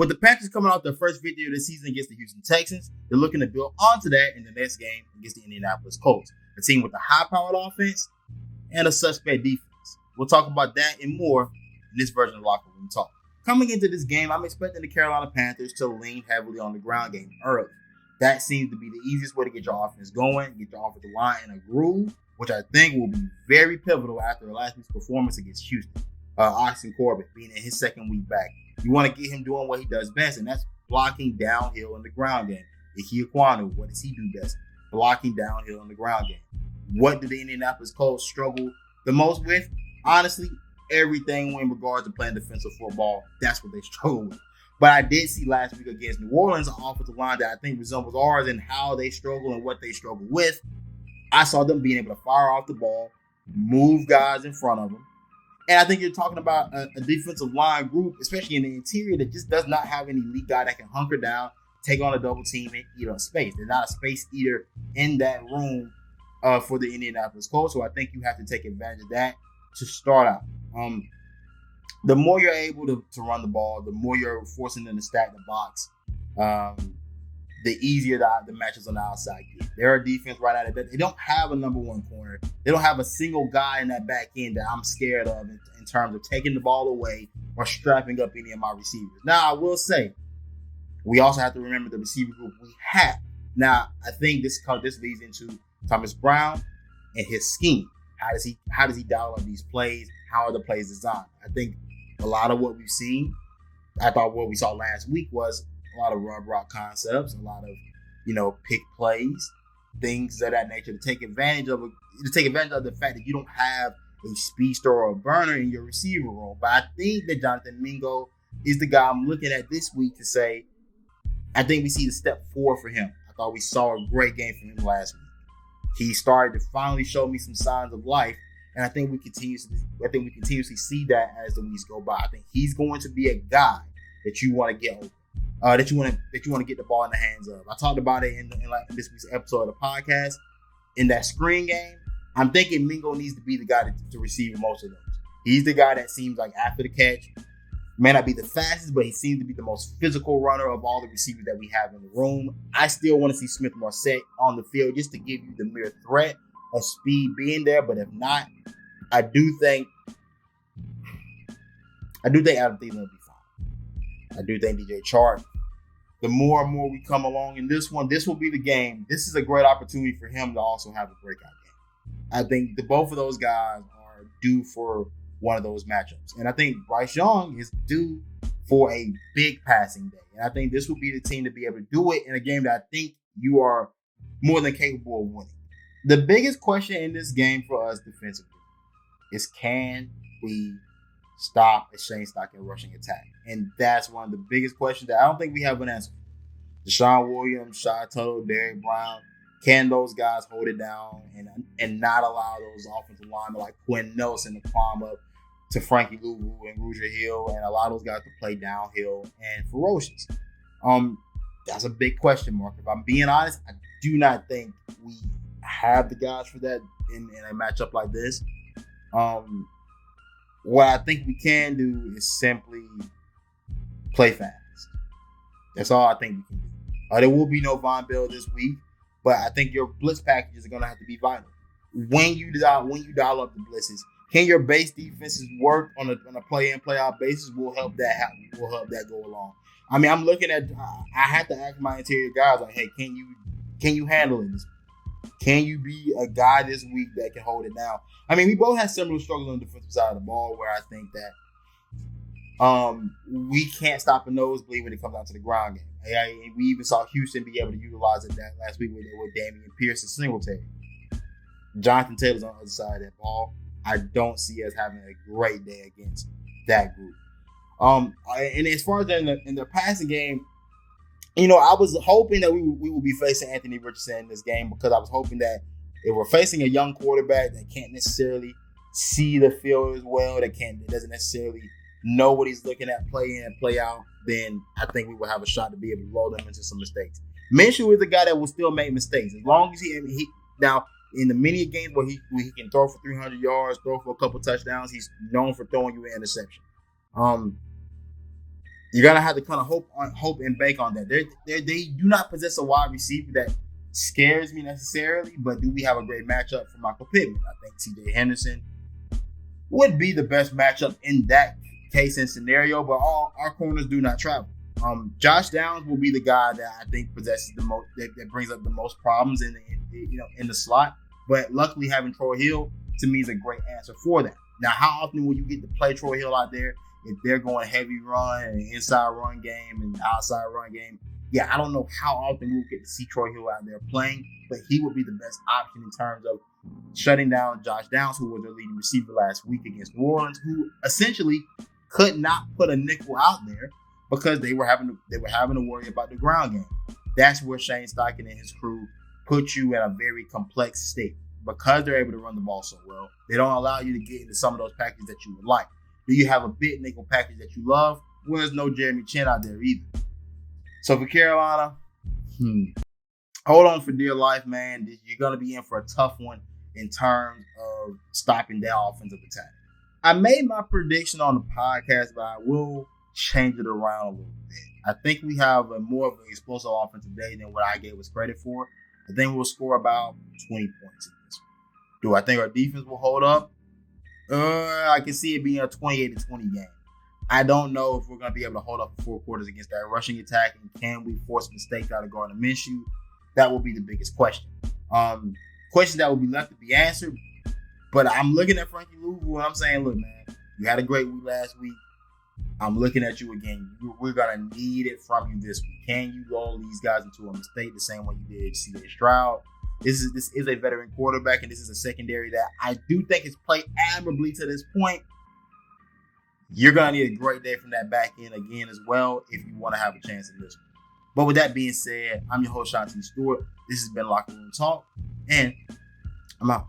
With the Panthers coming off their first victory of the season against the Houston Texans, they're looking to build onto that in the next game against the Indianapolis Colts, a team with a high-powered offense and a suspect defense. We'll talk about that and more in this version of Locker Room Talk. Coming into this game, I'm expecting the Carolina Panthers to lean heavily on the ground game early. That seems to be the easiest way to get your offense going, get your offensive line in a groove, which I think will be very pivotal after last week's performance against Houston. Austin Corbett being in his second week back. You want to get him doing what he does best, and that's blocking downhill in the ground game. Ike Ekwonu, what does he do best? Blocking downhill in the ground game. What do the Indianapolis Colts struggle the most with? Honestly, everything in regards to playing defensive football, that's what they struggle with. But I did see last week against New Orleans an offensive line that I think resembles ours in how they struggle and what they struggle with. I saw them being able to fire off the ball, move guys in front of them. And I think you're talking about a defensive line group, especially in the interior, that just does not have any elite guy that can hunker down, take on a double team, and eat up space. They're not a space eater in that room for the Indianapolis Colts. So I think you have to take advantage of that to start out. The more you're able to run the ball, the more you're forcing them to stack the box, the easier the matches on the outside get. They're a defense right now that they don't have a number one corner. They don't have a single guy in that back end that I'm scared of in terms of taking the ball away or strapping up any of my receivers. Now, I will say, we also have to remember the receiver group we have. Now, I think this leads into Thomas Brown and his scheme. How does he dial up these plays? How are the plays designed? I think a lot of what we've seen, I thought what we saw last week was a lot of rub rock concepts, a lot of, pick plays, things of that nature to take advantage of the fact that you don't have a speedster or a burner in your receiver room. But I think that Jonathan Mingo is the guy I'm looking at this week to say, I think we see the step forward for him. I thought we saw a great game from him last week. He started to finally show me some signs of life, and I think we continuously see that as the weeks go by. I think he's going to be a guy that you want to get open. That you want to get the ball in the hands of. I talked about it in this week's episode of the podcast. In that screen game, I'm thinking Mingo needs to be the guy to receive most of those. He's the guy that seems like after the catch, may not be the fastest, but he seems to be the most physical runner of all the receivers that we have in the room. I still want to see Smith-Marsette on the field just to give you the mere threat of speed being there. But if not, I do think Adam Thielen will be fine. I do think DJ Chark, the more and more we come along in this one, this will be the game. This is a great opportunity for him to also have a breakout game. I think both of those guys are due for one of those matchups. And I think Bryce Young is due for a big passing day. And I think this will be the team to be able to do it in a game that I think you are more than capable of winning. The biggest question in this game for us defensively is, can we stop a Shane Steichen rushing attack? And that's one of the biggest questions that I don't think we have an answer. Deshaun Williams, Shy Tuttle, Derrick Brown, can those guys hold it down and not allow those offensive linemen like Quinn Nelson to climb up to Frankie Louvu and Ruger Hill and allow those guys to play downhill and ferocious? That's a big question mark. If I'm being honest, I do not think we have the guys for that in a matchup like this. What I think we can do is simply play fast. That's all I think we can do. There will be no Von Bell this week, but I think your blitz packages are going to have to be vital. When you dial up the blitzes, can your base defenses work on a play in, play out basis? Will help that happen. Will help that go along. I mean, I'm looking at. I have to ask my interior guys like, hey, can you handle it? Can you be a guy this week that can hold it down? I mean, we both had similar struggles on the defensive side of the ball, where I think that we can't stop a nosebleed when it comes down to the ground game. We even saw Houston be able to utilize it that last week with Damian Pierce and Singletary. Jonathan Taylor's on the other side of that ball. I don't see us having a great day against that group. And as far as in the passing game, I was hoping that we would be facing Anthony Richardson in this game, because I was hoping that if we're facing a young quarterback that can't necessarily see the field as well, that doesn't necessarily know what he's looking at play in and play out, then I think we will have a shot to be able to lull them into some mistakes. Minshew is a guy that will still make mistakes. As long as he now, in the many games where he can throw for 300 yards, throw for a couple touchdowns, he's known for throwing you an interception. You're gonna have to kind of hope and bank on that. They do not possess a wide receiver that scares me necessarily, but do we have a great matchup for Michael Pittman? I think T.J. Henderson would be the best matchup in that case and scenario, but all our corners do not travel. Josh Downs will be the guy that I think possesses the most, that brings up the most problems in the slot. But luckily, having Troy Hill to me is a great answer for that. Now, how often will you get to play Troy Hill out there if they're going heavy run and inside run game and outside run game? Yeah, I don't know how often we'll get to see Troy Hill out there playing, but he would be the best option in terms of shutting down Josh Downs, who was their leading receiver last week against New Orleans, who essentially could not put a nickel out there because they were having to worry about the ground game. That's where Shane Steichen and his crew put you in a very complex state because they're able to run the ball so well. They don't allow you to get into some of those packages that you would like. Do you have a big nickel package that you love? Well, there's no Jeremy Chin out there either. So for Carolina, hold on for dear life, man. You're going to be in for a tough one in terms of stopping their offensive attack. I made my prediction on the podcast, but I will change it around a little bit. I think we have a more of an explosive offensive day than what I gave us credit for. I think we'll score about 20 points in this one. Do I think our defense will hold up? I can see it being a 28-20 game. I don't know if we're going to be able to hold up for 4 quarters against that rushing attack, and can we force mistakes out of Gardner Minshew? That will be the biggest question. Question that will be left to be answered, but I'm looking at Frankie Louisville and I'm saying, look, man, you had a great week last week. I'm looking at you again. We're going to need it from you this week. Can you lull these guys into a mistake the same way you did C.J. Stroud? This is a veteran quarterback, and this is a secondary that I do think has played admirably to this point. You're going to need a great day from that back end again as well if you want to have a chance in this one. But with that being said, I'm your host, Shanti Stewart. This has been Locker Room Talk, and I'm out.